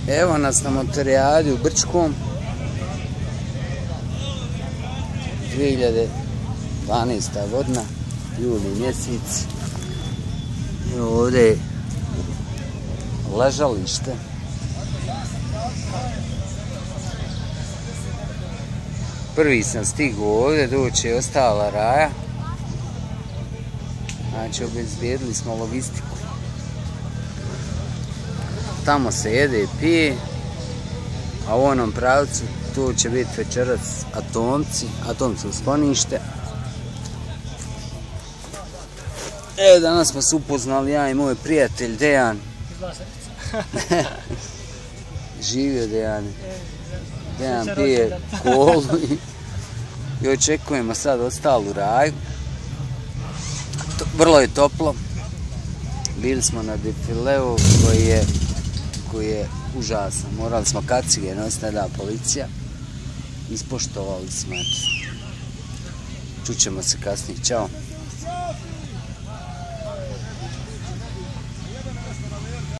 Evo nas na motorijadi u Brčkom. 2012. godina, juli mjesec. Evo ovdje je ležalište. Prvi sam stigao ovdje, doći je ostala Raja. Znači, obezbijedili smo logistiku. Tamo se jede i pije, a u onom pravcu tu će biti večeras atomsko sklonište. Evo, danas smo se upoznali, ja i moj prijatelj Dejan. Živio Dejan. Dejan pije kolu i očekujemo sad ostalu Raju. Vrlo je toplo. Bili smo na defileu koji je užasan. Morali smo kacige nositi, ne da policija. Ispoštovali smo. Čućemo se kasnije. Ćao.